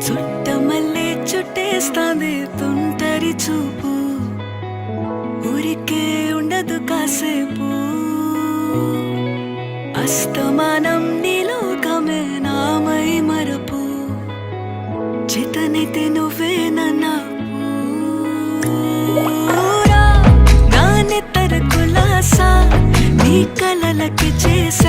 చుట్టమల్లే చుట్టేస్తాంది తుంటరి చూపు, ఊరికే ఉండదు కాసేపు. అస్తమానం నీలోకమే నామై మరపు, చేతనైతే నువ్వే నాకు. నా నెత్తర కులాసా నీ కలలకి చేసి